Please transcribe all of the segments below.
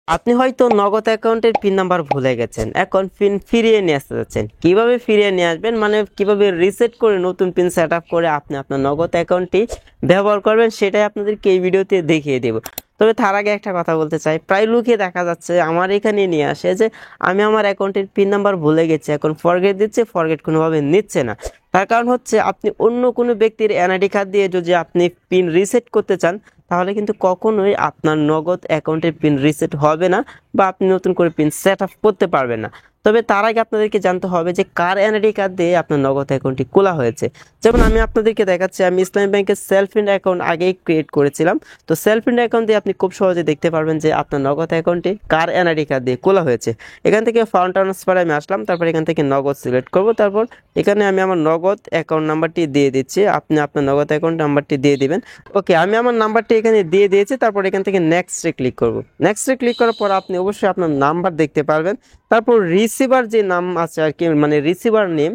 আপনি হয়তো নগদ অ্যাকাউন্টের পিন নাম্বার ভুলে গেছেন, এখন পিন ফিরিয়ে নিয়ে আসতে যাচ্ছেন। কিভাবে ফিরিয়ে নিয়ে আসবেন, মানে কিভাবে রিসেট করে নতুন পিন সেট আপ করে আপনি আপনার নগদ অ্যাকাউন্টটি ব্যবহার করবেন, সেটাই আপনাদেরকে এই ভিডিওতে দেখিয়ে দেব। তবে তার আগে একটা কথা বলতে চাই, প্রায় লোকে দেখা যাচ্ছে আমার এখানে নিয়ে আসে যে আমি আমার অ্যাকাউন্টের পিন নাম্বার ভুলে গেছি, এখন ফরগেট দিচ্ছে, ফরগেট কোনোভাবে নিচ্ছে না। তার কারণ হচ্ছে আপনি অন্য কোনো ব্যক্তির এনআইডি কার্ড দিয়ে যদি আপনি পিন রিসেট করতে চান, তাহলে কিন্তু কখনোই আপনার নগদ অ্যাকাউন্টের পিন রিসেট হবে না বা আপনি নতুন করে পিন সেট আপ করতে পারবেন না। তবে তার আগে আপনাদেরকে জানতে হবে যে কার এনআইডি কার্ড দিয়ে আপনার নগদ অ্যাকাউন্টটি খোলা হয়েছে। যেমন আমি আপনাদেরকে দেখাচ্ছি, আমি ইসলামী ব্যাংকের সেলফ ইন্ড অ্যাকাউন্ট আগেই ক্রিয়েট করেছিলাম। তো সেলফ ইন্ড অ্যাকাউন্ট দিয়ে আপনি খুব সহজে দেখতে পারবেন যে আপনার নগদ অ্যাকাউন্টটি কার এনআইডি কার্ড দিয়ে খোলা হয়েছে। এখান থেকে ফান্ড ট্রান্সফারে আমি আসলাম, তারপর এখান থেকে নগদ সিলেক্ট করব, তারপর এখানে আমি আমার নগদ অ্যাকাউন্ট নাম্বারটি দিয়ে দিচ্ছি, আপনি আপনার নগদ অ্যাকাউন্ট নাম্বারটি দিয়ে দিবেন। ওকে, আমি আমার নাম্বারটি এখানে দিয়ে দিয়েছি, তারপর এখান থেকে নেক্সটে ক্লিক করব। নেক্সটে ক্লিক করার পর আপনি অবশ্যই আপনার নাম্বার দেখতে পারবেন। তারপর রিসিভার যে নাম আছে আর কি, মানে রিসিভার নেম,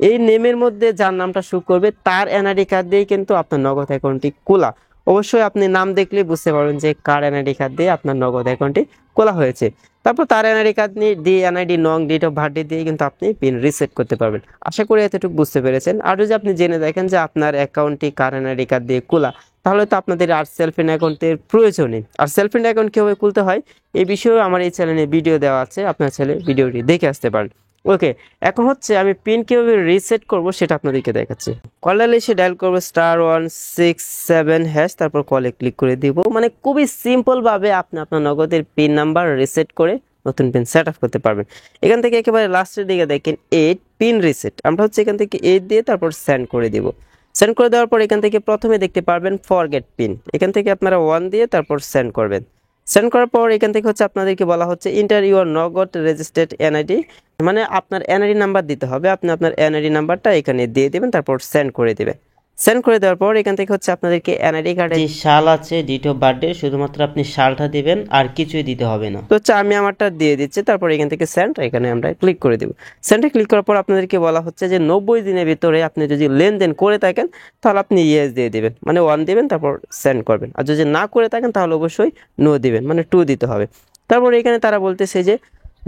এই নেমের মধ্যে যার নামটা শো করবে তার এনআইডি কার্ড দিয়ে কিন্তু আপনার নগদ অ্যাকাউন্টটি খোলা। অবশ্যই আপনি নাম দেখলে বুঝতে পারবেন যে কার এনআইডি কার্ড দিয়ে আপনার নগদ অ্যাকাউন্টটি খোলা হয়েছে। তারপর তার এনআইডি কার্ড দিয়ে এনআইডি নং ডেট অফ বার্থডে দিয়ে কিন্তু আপনি পিন রিসেট করতে পারবেন। আশা করি এতটুকু বুঝতে পেরেছেন। আর যদি আপনি জেনে দেখেন যে আপনার অ্যাকাউন্টটি কার এনআইডি কার্ড দিয়ে খোলা, তাহলে তো আপনাদের আর সেলফ ইন অ্যাকাউন্টের প্রয়োজন নেই। আর সেলফ ইন অ্যাকাউন্ট কীভাবে খুলতে হয় এই বিষয়েও আমার এই চ্যানেলে ভিডিও দেওয়া আছে, আপনার চ্যানেলে ভিডিওটি দেখে আসতে পারেন। ওকে, এখন হচ্ছে আমি পিন কীভাবে রিসেট করব সেটা আপনাদেরকে দেখাচ্ছি। কলে এসে ডায়াল করবো *167#, তারপর কলে ক্লিক করে দিব। মানে খুবই সিম্পলভাবে আপনি আপনার নগদের পিন নাম্বার রিসেট করে নতুন পিন সেট আপ করতে পারবেন। এখান থেকে একেবারে লাস্টের দিকে দেখেন 8 পিন রিসেট, আমরা হচ্ছে এখান থেকে 8 দিয়ে তারপর সেন্ড করে দিব। সেন্ড করে দেওয়ার পর এখান থেকে প্রথমে দেখতে পারবেন ফরগেট পিন, এখান থেকে আপনারা 1 দিয়ে তারপর সেন্ড করবেন। সেন্ড করার পর এখান থেকে হচ্ছে আপনাদেরকে বলা হচ্ছে ইন্টার ইউর নগদ রেজিস্টার্ড এনআইডি, মানে আপনার এনআইডি নাম্বার দিতে হবে। আপনি আপনার এনআইডি নাম্বারটা এখানে দিয়ে দেবেন, তারপর সেন্ড করে দেবেন। সেন্ড করে দেওয়ার পর এখান থেকে হচ্ছে আপনাদেরকে এনআইডি কার্ডে যে সাল আছে, ডেট অফ বার্থডে, শুধুমাত্র আপনি সালটা দিবেন, আর কিছুই দিতে হবে না। তো হচ্ছে আমি আমারটা দিয়ে দিচ্ছি, তারপর এখান থেকে সেন্ড, এখানে আমরা ক্লিক করে দেব। সেন্ডে ক্লিক করার পর আপনাদেরকে বলা হচ্ছে যে 90 দিনের ভিতরে আপনি যদি লেনদেন করে থাকেন তাহলে আপনি ইয়েস দিয়ে দিবেন, মানে 1 দিবেন, তারপর সেন্ড করবেন। আর যদি না করে থাকেন তাহলে অবশ্যই নো দিবেন, মানে 2 দিতে হবে। তারপর এখানে তারা বলতেছে যে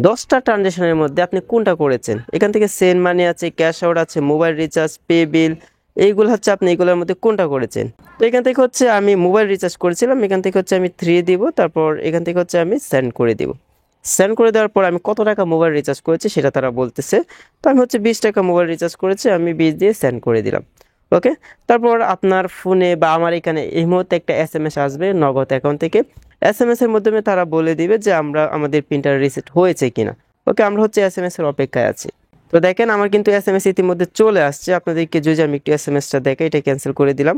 10টা ট্রানজ্যাকশনের মধ্যে আপনি কোনটা করেছেন। এখান থেকে সেন্ড মানি আছে, ক্যাশ আউট আছে, মোবাইল রিচার্জ, পে বিল, এইগুলো হচ্ছে আপনি এইগুলোর মধ্যে কোনটা করেছেন। তো এখান থেকে হচ্ছে আমি মোবাইল রিচার্জ করেছিলাম, এখান থেকে হচ্ছে আমি 3 দিব, তারপর এখান থেকে হচ্ছে আমি সেন্ড করে দিব। সেন্ড করে দেওয়ার পর আমি কত টাকা মোবাইল রিচার্জ করেছি সেটা তারা বলতেছে। তো আমি হচ্ছে 20 টাকা মোবাইল রিচার্জ করেছি, আমি 20 দিয়ে সেন্ড করে দিলাম। ওকে, তারপর আপনার ফোনে বা আমার এখানে এই মুহূর্তে একটা এসএমএস আসবে নগদ অ্যাকাউন্ট থেকে। এসএমএস এর মাধ্যমে তারা বলে দিবে যে আমাদের পিনটা রিসেট হয়েছে কিনা। ওকে, আমরা হচ্ছে এসএমএস এর অপেক্ষায় আছি। তো দেখেন আমার কিন্তু এসএমএস ইতিমধ্যে চলে আসছে। আপনাদেরকে যদি আমি একটু এসএমএসটা দেখাই, এটা ক্যান্সেল করে দিলাম।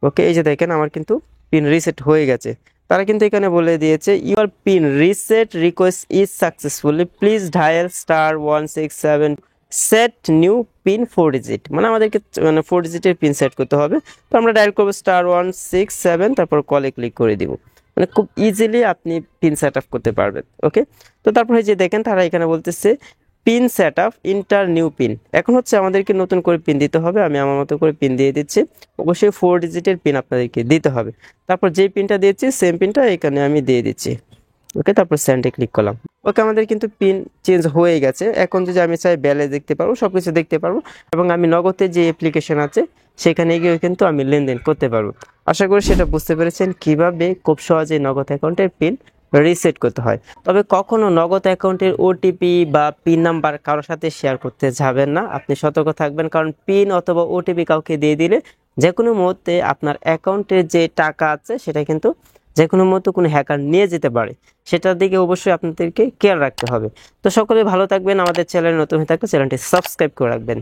ওকে, এই যে দেখেন আমার কিন্তু পিন রিসেট হয়ে গেছে। তারা কিন্তু এখানে বলে দিয়েছে your pin reset request is successfully, please dial *167 set new pin 4 digit, মানে আমাদেরকে মানে 4 ডিজিটের পিন সেট করতে হবে। তো আমরা ডায়াল করবো *167, তারপর কলে ক্লিক করে দিব। মানে খুব ইজিলি আপনি পিন সেট আপ করতে পারবেন। ওকে, তো তারপরে যে দেখেন তারা এখানে বলতেছে pin set up inter new pin. এখন হচ্ছে আমাদেরকে নতুন করে পিন দিতে হবে। আমি আমার মতো করে পিন দিয়ে দিচ্ছি। অবশ্যই 4 ডিজিটের পিন আপনাদেরকে দিতে হবে। তারপর যেই পিনটা দিয়েছি সেম পিনটা এখানে আমি দিয়ে দিচ্ছি। ওকে, তারপর সেন্ডে ক্লিক করলাম। ওকে, আমাদের কিন্তু পিন চেঞ্জ হয়ে গেছে। এখন যদি আমি চাই ব্যালেন্স দেখতে পারবো, সবকিছু দেখতে পারবো, এবং আমি নগদে যে অ্যাপ্লিকেশন আছে সেখানে গিয়ে কিন্তু আমি লেনদেন করতে পারবো। আশা করি সেটা বুঝতে পেরেছেন কিভাবে খুব সহজে নগদ অ্যাকাউন্টের পিন রিসেট করতে হয়। তবে কখনো নগদ অ্যাকাউন্টের ওটিপি বা পিন নাম্বার কারোর সাথে শেয়ার করতে যাবেন না। আপনি সতর্ক থাকবেন, কারণ পিন অথবা ওটিপি কাউকে দিয়ে দিলে যে কোনো মুহূর্তে আপনার অ্যাকাউন্টের যে টাকা আছে সেটা কিন্তু যে কোনো মুহূর্তে কোনো হ্যাকার নিয়ে যেতে পারে। সেটার দিকে অবশ্যই আপনাদেরকে খেয়াল রাখতে হবে। তো সকলে ভালো থাকবেন। আমাদের চ্যানেল নতুন হয়ে থাকলে চ্যানেলটি সাবস্ক্রাইব করে রাখবেন।